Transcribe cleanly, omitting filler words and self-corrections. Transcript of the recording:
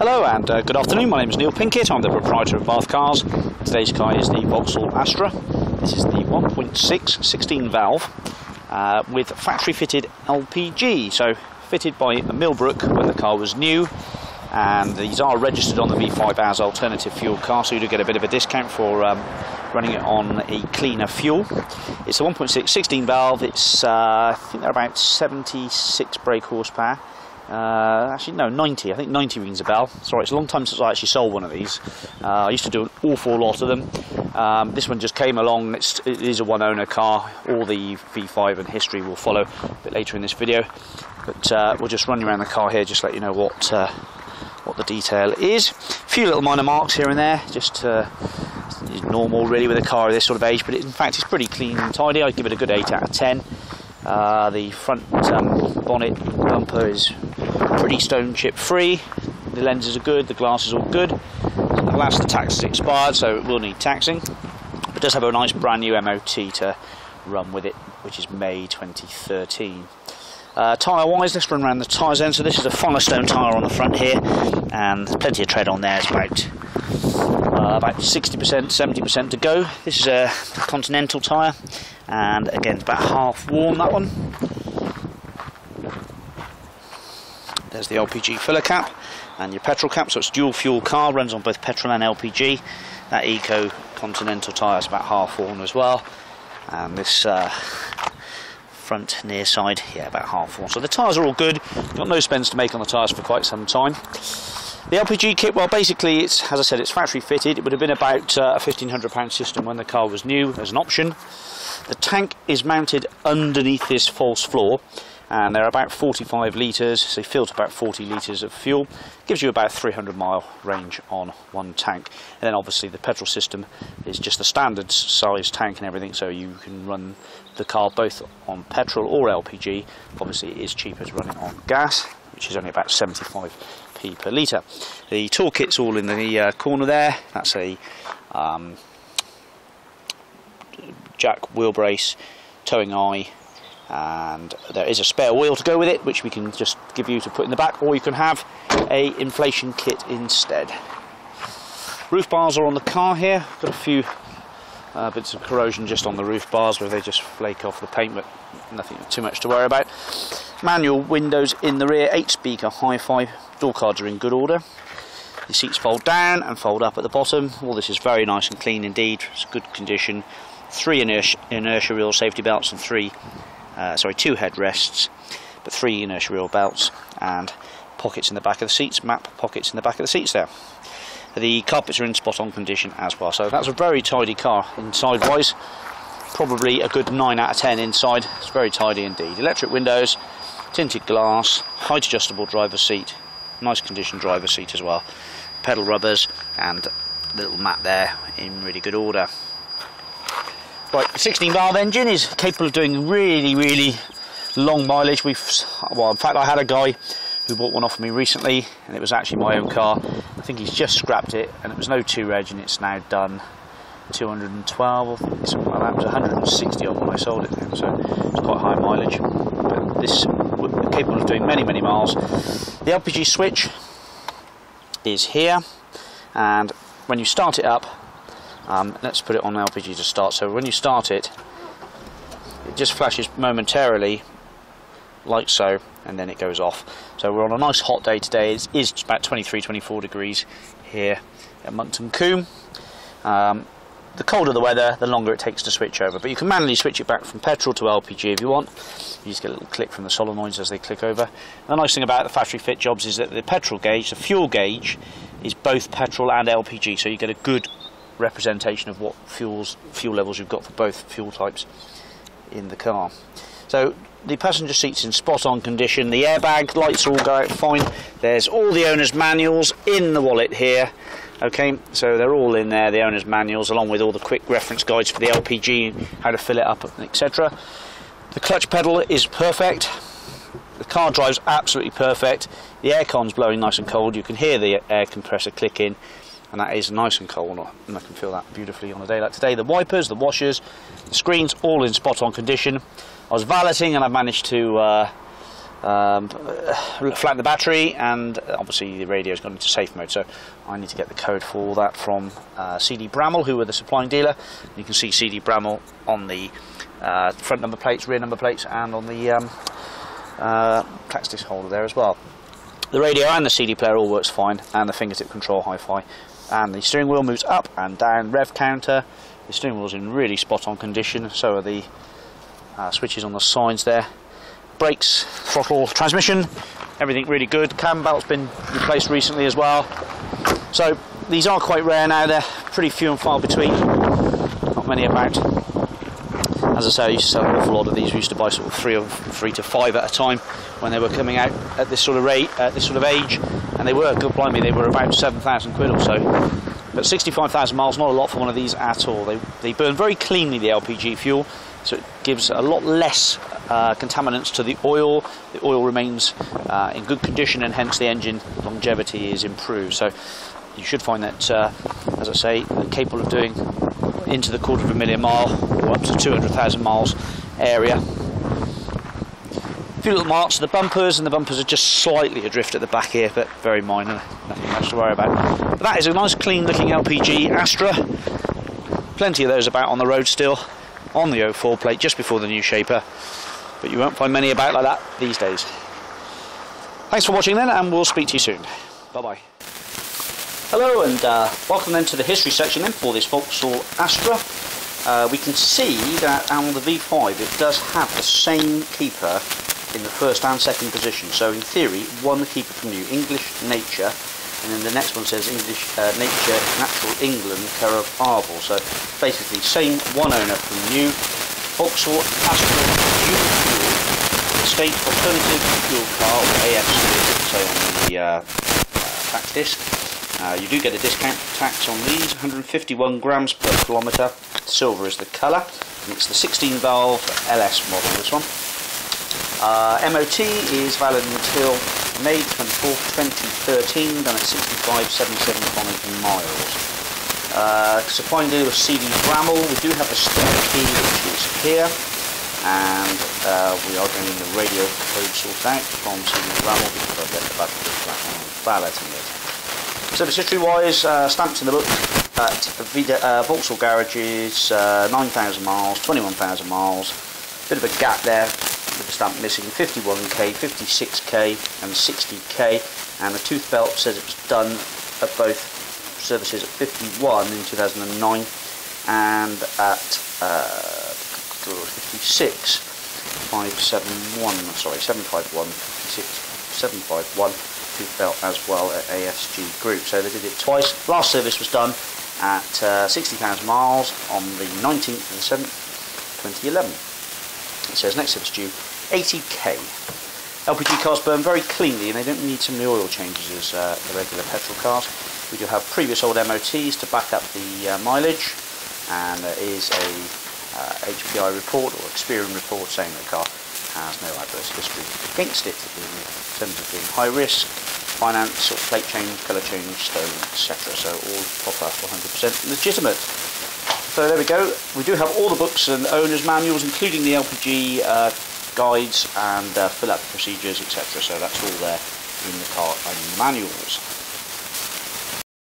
Hello and good afternoon, my name is Neil Pinkett, I'm the proprietor of Bathcars. Today's car is the Vauxhall Astra. This is the 1.6 16 valve with factory fitted LPG, so fitted by Millbrook when the car was new, and these are registered on the V5 as alternative fuel car, so you do get a bit of a discount for running it on a cleaner fuel. It's a 1.6 16 valve, it's I think they're about 76 brake horsepower. Actually no, 90, I think 90 rings a bell. Sorry, it's a long time since I actually sold one of these. I used to do an awful lot of them. This one just came along. It is a one owner car. All the V5 and history will follow a bit later in this video, but we'll just run you around the car here, just let you know what the detail is. A few little minor marks here and there, just normal really with a car of this sort of age, but in fact it's pretty clean and tidy. I'd give it a good 8 out of 10. The front bonnet bumper is pretty stone chip free, the lenses are good, the glass is all good. Alas, the tax is expired, so it will need taxing. It does have a nice brand new MOT to run with it, which is May 2013. Tyre wise, let's run around the tyres then. So this is a Firestone tyre on the front here, and there's plenty of tread on there. It's about 60%, 70% to go. This is a Continental tyre, and again it's about half worn, that one. There's the LPG filler cap and your petrol cap, so it's dual fuel car, runs on both petrol and LPG. That Eco Continental tyre is about half worn as well, and this front near side, yeah, about half worn. So the tyres are all good. Got no spends to make on the tyres for quite some time. The LPG kit, well, basically it's, as I said, it's factory fitted. It would have been about a £1,500 system when the car was new as an option. The tank is mounted underneath this false floor, and they're about 45 litres, so you fill to about 40 litres of fuel. Gives you about 300-mile range on one tank. And then obviously the petrol system is just the standard size tank and everything, so you can run the car both on petrol or LPG. Obviously it is cheaper to run it on gas, which is only about 75p per litre. The toolkit's all in the corner there. That's a jack wheel brace, towing eye, and there is a spare wheel to go with it, which we can just give you to put in the back, or you can have a inflation kit instead. Roof bars are on the car here. Got a few bits of corrosion just on the roof bars where they just flake off the paint, but nothing too much to worry about. Manual windows in the rear, 8-speaker hi-fi, door cards are in good order. The seats fold down and fold up at the bottom. All this is very nice and clean indeed. It's good condition. 3 inertia reel safety belts and 2 headrests, but 3 inertia reel belts, and pockets in the back of the seats, map pockets in the back of the seats there. The carpets are in spot on condition as well, so that's a very tidy car inside wise. Probably a good 9 out of 10 inside. It's very tidy indeed. Electric windows, tinted glass, height adjustable driver's seat, nice condition driver's seat as well, pedal rubbers, and little mat there in really good order. Right, the 16 valve engine is capable of doing really long mileage. Well, in fact I had a guy who bought one off me recently, and it was actually my own car. I think he's just scrapped it, and it was no 2 reg, and it's now done 212, I think, something like that. It was 160 on when I sold it now, so it's quite high mileage. But this is capable of doing many miles. The LPG switch is here, and when you start it up, let's put it on LPG to start. So when you start it, it just flashes momentarily like so, and then it goes off. So we're on a nice hot day today. It is about 23-24 degrees here at Monkton Combe. The colder the weather, the longer it takes to switch over, but you can manually switch it back from petrol to LPG if you want. You just get a little click from the solenoids as they click over. The nice thing about the factory fit jobs is that the petrol gauge, the fuel gauge, is both petrol and LPG, so you get a good representation of what fuel levels you've got for both fuel types in the car. So the passenger seat's in spot on condition. The airbag lights all go out fine. There's all the owner's manuals in the wallet here. Okay, so they're all in there, the owner's manuals, along with all the quick reference guides for the LPG, how to fill it up, etc. The clutch pedal is perfect. The car drives absolutely perfect. The aircon's blowing nice and cold. You can hear the air compressor click in, and that is nice and cold, and I can feel that beautifully on a day like today. The wipers, the washers, the screens, all in spot on condition. I was valeting, and I managed to flatten the battery, and obviously the radio's gone into safe mode, so I need to get the code for all that from CD Bramall, who are the supplying dealer. You can see CD Bramall on the front number plates, rear number plates, and on the tax disc holder there as well. The radio and the CD player all works fine, and the fingertip control hi-fi, and the steering wheel moves up and down, rev counter. The steering wheel's in really spot on condition, so are the switches on the sides there. Brakes, throttle, transmission, everything really good. Cam belt's been replaced recently as well. So these are quite rare now, they're pretty few and far between, not many about. As I say, I used to sell an awful lot of these. We used to buy sort of three to five at a time when they were coming out at this sort of rate, this sort of age, and they were, good blimey, they were about 7,000 quid or so. But 65,000 miles, not a lot for one of these at all. They burn very cleanly, the LPG fuel, so it gives a lot less contaminants to the oil. The oil remains in good condition, and hence the engine longevity is improved. So you should find that, as I say, they're capable of doing into the 250,000 mile or up to 200,000 miles area. A few little marks to the bumpers, and the bumpers are just slightly adrift at the back here, but very minor, nothing much to worry about. But that is a nice clean looking LPG Astra. Plenty of those about on the road still, on the 04 plate just before the new shaper, but you won't find many about like that these days. Thanks for watching then, and we'll speak to you soon. Bye bye. Hello, and welcome then to the history section then for this Vauxhall Astra. We can see that on the V5 it does have the same keeper in the first and second position, so in theory one keeper from new, English Nature, and then the next one says English Nature Natural England care of Arble. So basically same one owner from new. Vauxhall Astra dual fuel state alternative fuel car, or AFC as it say on the tax disc. You do get a discount for tax on these, 151 grams per kilometre. Silver is the colour, and it's the 16 valve LS model, this one. MOT is valid until May 24th, 2013, done at 65,775 miles. Supplying dealer with CD Bramall. We do have a spare key which is here, and we are getting the radio code sorted out from CD Bramall because I've left the battery flat on balloting it. Service history wise, stamps in the book at Vauxhall garages, 9,000 miles, 21,000 miles, bit of a gap there with the stamp missing, 51k, 56k and 60k, and the tooth belt says it was done at both services at 51 in 2009 and at 56, 571, sorry, 751, 56, 751 tooth belt as well at ASG Group. So they did it twice. Last service was done at 60,000 miles on the 19th of the 7th, 2011. It says next service due 80k. LPG cars burn very cleanly, and they don't need so many oil changes as the regular petrol cars. We do have previous old MOTs to back up the mileage, and there is a HPI report or Experian report saying the car has no adverse history against it in terms of being high risk, finance, or plate change, colour change, stolen, etc. So all proper, 100% legitimate. So there we go. We do have all the books and owner's manuals, including the LPG guides and fill-up procedures, etc. So that's all there in the car and manuals.